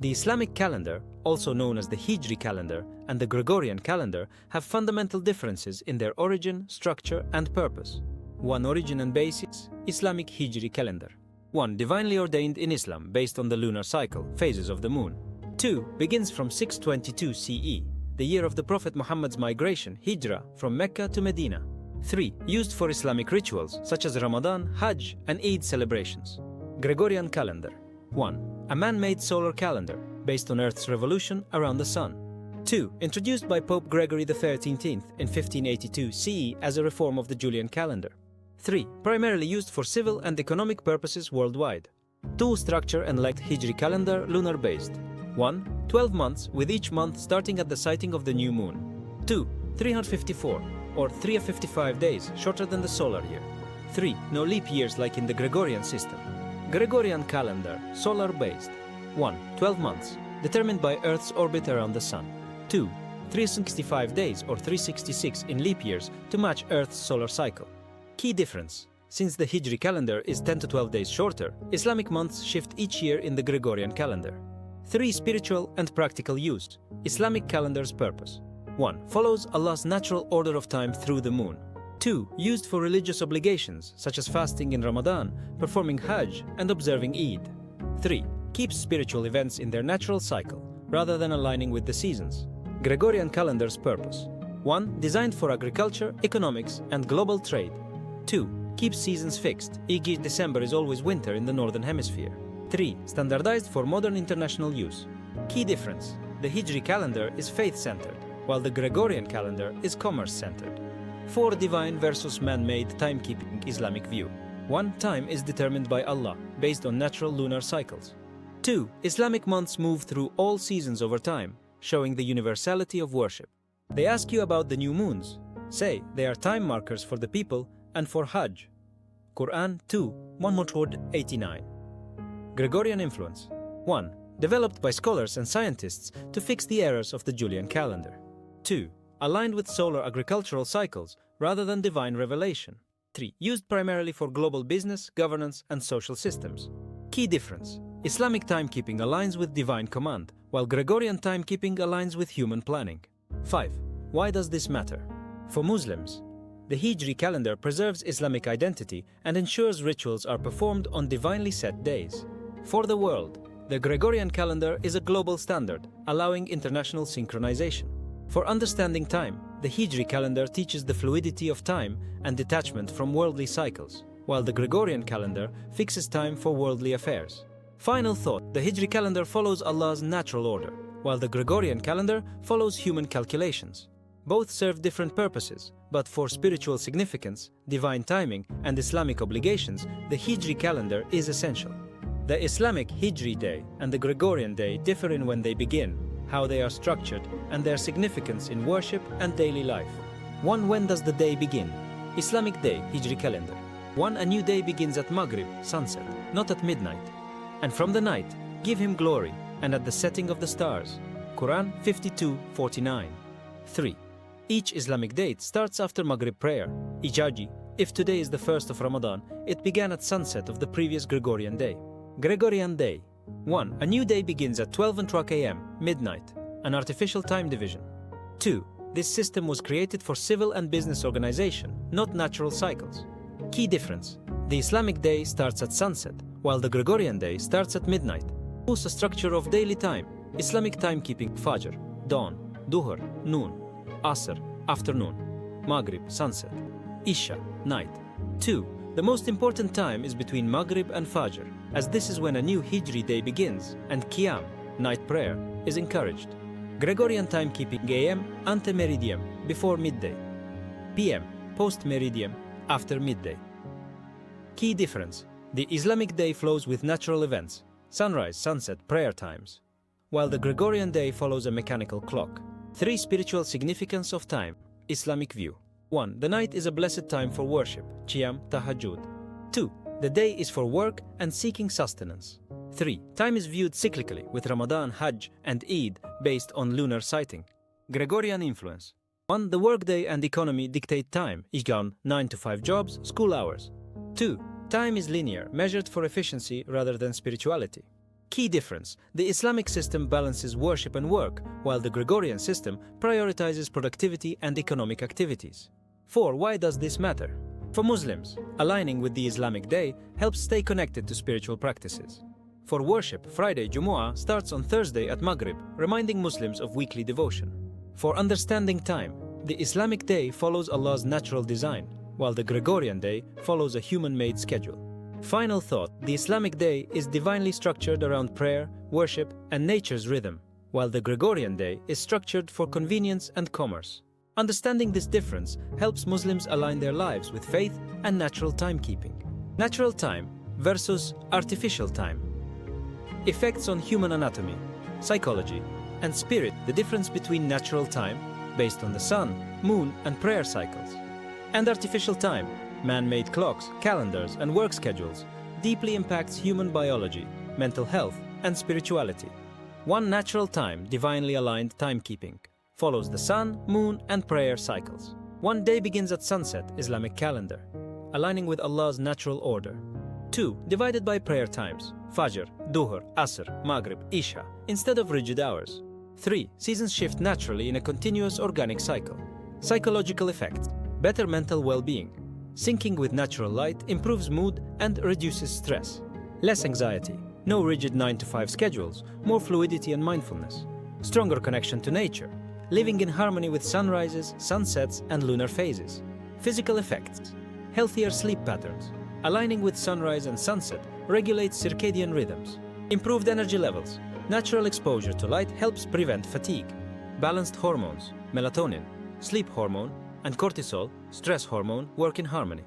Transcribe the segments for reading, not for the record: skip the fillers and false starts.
The Islamic calendar, also known as the Hijri calendar, and the Gregorian calendar have fundamental differences in their origin, structure, and purpose. 1. Origin and basis: Islamic Hijri calendar. 1. Divinely ordained in Islam based on the lunar cycle, phases of the moon. 2. Begins from 622 CE, the year of the Prophet Muhammad's migration, Hijrah, from Mecca to Medina. 3. Used for Islamic rituals such as Ramadan, Hajj, and Eid celebrations. Gregorian calendar. 1. A man-made solar calendar, based on Earth's revolution around the Sun. 2. Introduced by Pope Gregory XIII in 1582 CE as a reform of the Julian calendar. 3. Primarily used for civil and economic purposes worldwide. 2. Structure and length: Hijri calendar, lunar-based. 1. 12 months, with each month starting at the sighting of the new moon. 2. 354, or 355 days, shorter than the solar year. 3. No leap years like in the Gregorian system. Gregorian calendar, solar-based. 1. 12 months, determined by Earth's orbit around the Sun. 2. 365 days or 366 in leap years to match Earth's solar cycle. Key difference: since the Hijri calendar is 10 to 12 days shorter, Islamic months shift each year in the Gregorian calendar. 3. Spiritual and practical use: Islamic calendar's purpose. 1. Follows Allah's natural order of time through the moon. 2. Used for religious obligations such as fasting in Ramadan, performing Hajj, and observing Eid. 3. Keeps spiritual events in their natural cycle, rather than aligning with the seasons. Gregorian calendar's purpose: 1. Designed for agriculture, economics, and global trade. 2. Keeps seasons fixed, e.g. December is always winter in the Northern Hemisphere. 3. Standardized for modern international use. Key difference: the Hijri calendar is faith-centered, while the Gregorian calendar is commerce-centered. 4. Divine versus man-made timekeeping Islamic view. 1. Time is determined by Allah, based on natural lunar cycles. 2. Islamic months move through all seasons over time, showing the universality of worship. They ask you about the new moons. Say they are time markers for the people and for Hajj. Quran 2, 189. Gregorian influence. 1. Developed by scholars and scientists to fix the errors of the Julian calendar. 2. Aligned with solar agricultural cycles rather than divine revelation. 3. Used primarily for global business, governance, and social systems. Key difference: Islamic timekeeping aligns with divine command, while Gregorian timekeeping aligns with human planning. 5. Why does this matter? For Muslims, the Hijri calendar preserves Islamic identity and ensures rituals are performed on divinely set days. For the world, the Gregorian calendar is a global standard, allowing international synchronization. For understanding time, the Hijri calendar teaches the fluidity of time and detachment from worldly cycles, while the Gregorian calendar fixes time for worldly affairs. Final thought: the Hijri calendar follows Allah's natural order, while the Gregorian calendar follows human calculations. Both serve different purposes, but for spiritual significance, divine timing, and Islamic obligations, the Hijri calendar is essential. The Islamic Hijri day and the Gregorian day differ in when they begin, how they are structured, and their significance in worship and daily life. 1. When does the day begin? Islamic day, Hijri calendar. 1. A new day begins at Maghrib, sunset, not at midnight. And from the night, give him glory, and at the setting of the stars. Quran 52:49. 3. Each Islamic date starts after Maghrib prayer. Ijaji: if today is the first of Ramadan, it began at sunset of the previous Gregorian day. Gregorian day. 1. A new day begins at 12 a.m., midnight, an artificial time division. 2. This system was created for civil and business organization, not natural cycles. Key difference: the Islamic day starts at sunset, while the Gregorian day starts at midnight. Who's the structure of daily time? Islamic timekeeping: Fajr, dawn; Duhur, noon; Asr, afternoon; Maghrib, sunset; Isha, night. 2. The most important time is between Maghrib and Fajr, as this is when a new Hijri day begins, and Qiyam, night prayer, is encouraged. Gregorian timekeeping: AM, ante meridiem, before midday; PM, post meridiem, after midday. Key difference: the Islamic day flows with natural events, sunrise, sunset, prayer times, while the Gregorian day follows a mechanical clock. 3. Spiritual significance of time, Islamic view. 1. The night is a blessed time for worship, Qiyam, Tahajjud. 2. The day is for work and seeking sustenance. 3. Time is viewed cyclically, with Ramadan, Hajj, and Eid based on lunar sighting. Gregorian influence. 1. The workday and economy dictate time, Ijgan, 9 to 5 jobs, school hours. 2. Time is linear, measured for efficiency rather than spirituality. Key difference: the Islamic system balances worship and work, while the Gregorian system prioritizes productivity and economic activities. 4. Why does this matter? For Muslims, aligning with the Islamic day helps stay connected to spiritual practices. For worship, Friday Jumu'ah starts on Thursday at Maghrib, reminding Muslims of weekly devotion. For understanding time, the Islamic day follows Allah's natural design, while the Gregorian day follows a human-made schedule. Final thought: the Islamic day is divinely structured around prayer, worship, and nature's rhythm, while the Gregorian day is structured for convenience and commerce. Understanding this difference helps Muslims align their lives with faith and natural timekeeping. Natural time versus artificial time. Effects on human anatomy, psychology, and spirit. The difference between natural time, based on the sun, moon, and prayer cycles, and artificial time, man-made clocks, calendars, and work schedules, deeply impacts human biology, mental health, and spirituality. One natural time, divinely aligned timekeeping, follows the sun, moon, and prayer cycles. One day begins at sunset, Islamic calendar, aligning with Allah's natural order. 2. Divided by prayer times, Fajr, Duhur, Asr, Maghrib, Isha, instead of rigid hours. 3. Seasons shift naturally in a continuous organic cycle. Psychological effects: better mental well-being. Syncing with natural light improves mood and reduces stress. Less anxiety. No rigid 9-to-5 schedules, more fluidity and mindfulness. Stronger connection to nature. Living in harmony with sunrises, sunsets, and lunar phases. Physical effects: healthier sleep patterns. Aligning with sunrise and sunset regulates circadian rhythms. Improved energy levels. Natural exposure to light helps prevent fatigue. Balanced hormones: melatonin, sleep hormone, and cortisol, stress hormone, work in harmony.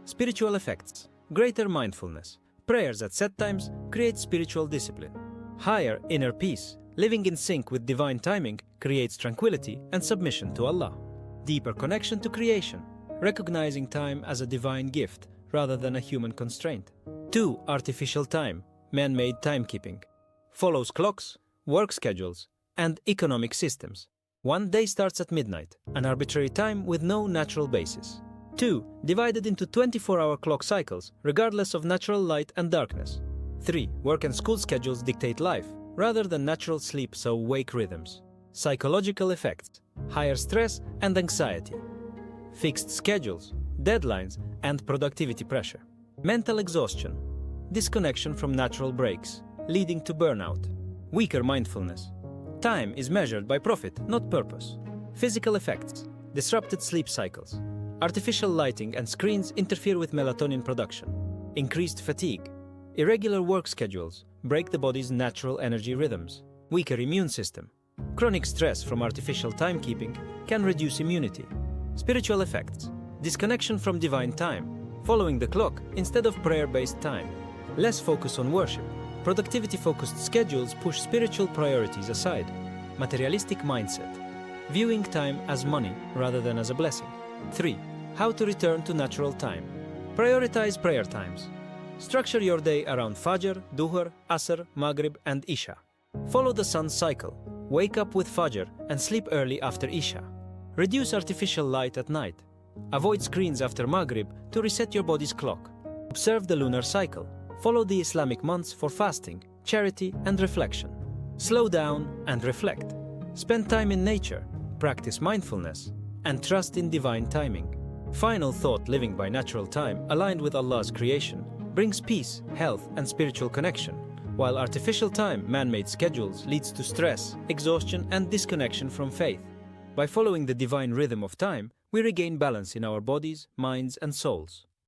Spiritual effects: greater mindfulness. Prayers at set times create spiritual discipline. Higher inner peace. Living in sync with divine timing creates tranquility and submission to Allah. Deeper connection to creation, recognizing time as a divine gift rather than a human constraint. 2. Artificial time, man-made timekeeping, follows clocks, work schedules, and economic systems. One day starts at midnight, an arbitrary time with no natural basis. 2. Divided into 24-hour clock cycles, regardless of natural light and darkness. 3. Work and school schedules dictate life, rather than natural sleep so wake rhythms. Psychological effects: higher stress and anxiety. Fixed schedules, deadlines, and productivity pressure. Mental exhaustion, disconnection from natural breaks, leading to burnout. Weaker mindfulness. Time is measured by profit, not purpose. Physical effects: disrupted sleep cycles. Artificial lighting and screens interfere with melatonin production. Increased fatigue. Irregular work schedules break the body's natural energy rhythms. Weaker immune system. Chronic stress from artificial timekeeping can reduce immunity. Spiritual effects: disconnection from divine time, following the clock instead of prayer-based time. Less focus on worship. Productivity-focused schedules push spiritual priorities aside. Materialistic mindset, viewing time as money rather than as a blessing. 3. How to return to natural time. Prioritize prayer times. Structure your day around Fajr, Duhur, Asr, Maghrib, and Isha. Follow the sun's cycle. Wake up with Fajr and sleep early after Isha. Reduce artificial light at night. Avoid screens after Maghrib to reset your body's clock. Observe the lunar cycle. Follow the Islamic months for fasting, charity, and reflection. Slow down and reflect. Spend time in nature, practice mindfulness, and trust in divine timing. Final thought: living by natural time, aligned with Allah's creation, brings peace, health, and spiritual connection, while artificial time, man-made schedules, leads to stress, exhaustion, and disconnection from faith. By following the divine rhythm of time, we regain balance in our bodies, minds, and souls.